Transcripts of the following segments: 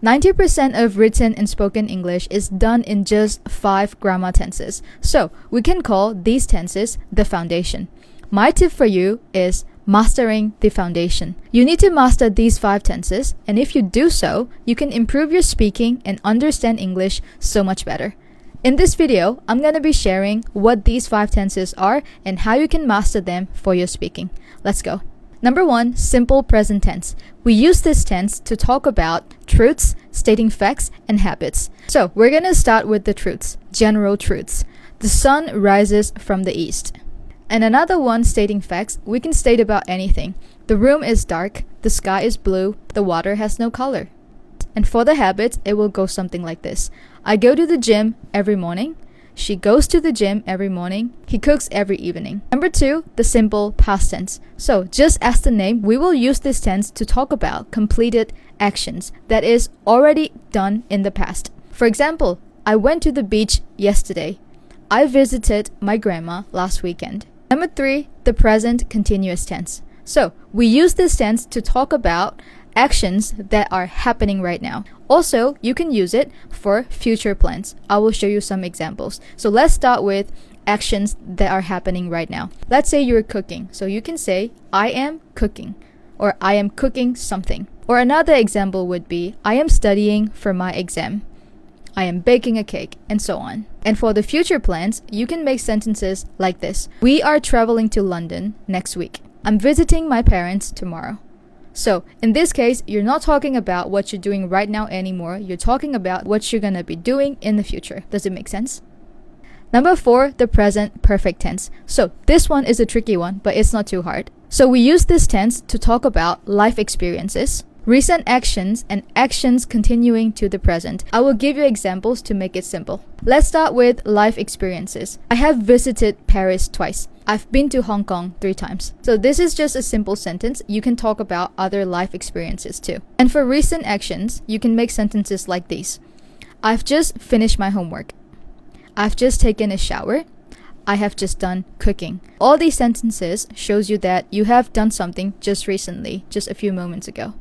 90% of written and spoken English is done in just 5 grammar tenses. So we can call these tenses the foundation. My tip for you is mastering the foundation. You need to master these 5 tenses, and if you do so, you can improve your speaking and understand English so much better. In this video, I'm going to be sharing what these 5 tenses are and how you can master them for your speaking. Let's go. Number 1, simple present tense. We use this tense to talk about truths, stating facts, and habits. So we're going to start with the truths, general truths. The sun rises from the east. And another one stating facts, we can state about anything. The room is dark, the sky is blue, the water has no color. And for the habits, it will go something like this. I go to the gym every morning. She goes to the gym every morning. He cooks every evening. Number 2, the simple past tense. So just as the name, we will use this tense to talk about completed actions that is already done in the past. For example, I went to the beach yesterday. I visited my grandma last weekend. Number 3, the present continuous tense. So we use this tense to talk about actions that are happening right now. Also, you can use it for future plans. I will show you some examples. So let's start with actions that are happening right now. Let's say you're cooking. So you can say, I am cooking, or I am cooking something. Or another example would be, I am studying for my exam. I am baking a cake, and so on. And for the future plans, you can make sentences like this. We are traveling to London next week. I'm visiting my parents tomorrow. So in this case, you're not talking about what you're doing right now anymore. You're talking about what you're gonna be doing in the future. Does it make sense? Number 4, the present perfect tense. So this one is a tricky one, but it's not too hard. So we use this tense to talk about life experiences, recent actions, and actions continuing to the present. I will give you examples to make it simple. Let's start with life experiences. I have visited Paris twice. I've been to Hong Kong 3 times. So this is just a simple sentence. You can talk about other life experiences too. And for recent actions, you can make sentences like these. I've just finished my homework. I've just taken a shower. I have just done cooking. All these sentences shows you that you have done something just recently, just a few moments ago.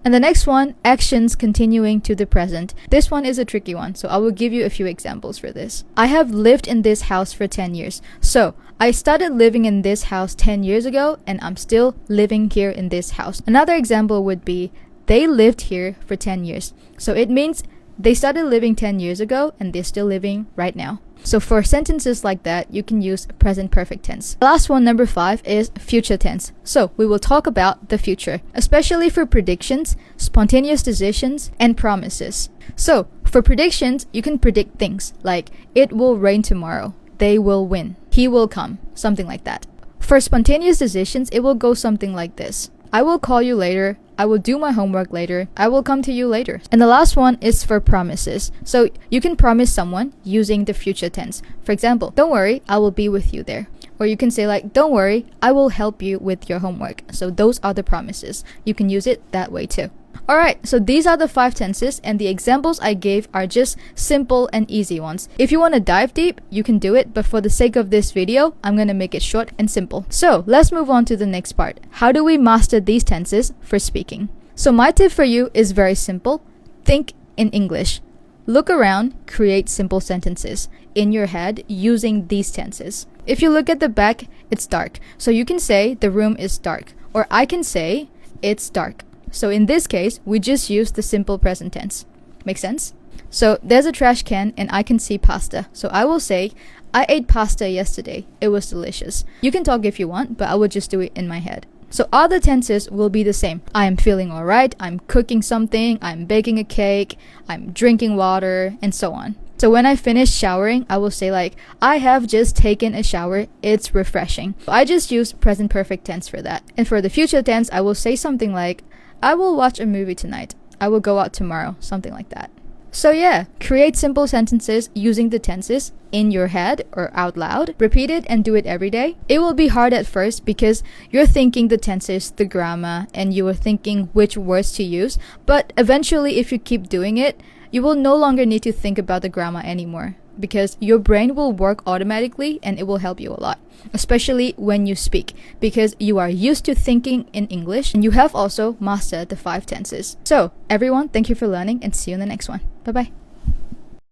And the next one, actions continuing to the present. This one is a tricky one, so I will give you a few examples for this. I have lived in this house for 10 years. So I started living in this house 10 years ago, and I'm still living here in this house. Another example would be, they lived here for 10 years. So it means they started living 10 years ago, and they're still living right now. So for sentences like that, you can use present perfect tense. The last one, number 5, is future tense. So we will talk about the future, especially for predictions, spontaneous decisions, and promises. So for predictions, you can predict things like, it will rain tomorrow, they will win, he will come, something like that. For spontaneous decisions, it will go something like this. I will call you later. I will do my homework later. I will come to you later. And the last one is for promises. So you can promise someone using the future tense. For example, don't worry, I will be with you there. Or you can say like, don't worry, I will help you with your homework. So those are the promises. You can use it that way too. Alright, so these are the 5 tenses, and the examples I gave are just simple and easy ones. If you want to dive deep, you can do it, but for the sake of this video, I'm going to make it short and simple. So let's move on to the next part. How do we master these tenses for speaking? So my tip for you is very simple. Think in English. Look around, create simple sentences in your head using these tenses. If you look at the back, it's dark. So you can say the room is dark, or I can say it's dark. So in this case, we just use the simple present tense. Make sense? So there's a trash can and I can see pasta. So I will say, I ate pasta yesterday. It was delicious. You can talk if you want, but I will just do it in my head. So all the tenses will be the same. I am feeling alright, I'm cooking something, I'm baking a cake, I'm drinking water, and so on. So when I finish showering, I will say like, I have just taken a shower, it's refreshing. So I just use present perfect tense for that. And for the future tense, I will say something like, I will watch a movie tonight. I will go out tomorrow. Something like that. So yeah, create simple sentences using the tenses in your head or out loud. Repeat it and do it every day. It will be hard at first because you're thinking the tenses, the grammar, and you are thinking which words to use. But eventually, if you keep doing it, you will no longer need to think about the grammar anymore, because your brain will work automatically and it will help you a lot, especially when you speak, because you are used to thinking in English and you have also mastered the 5 tenses. So everyone, thank you for learning and see you in the next one. Bye bye.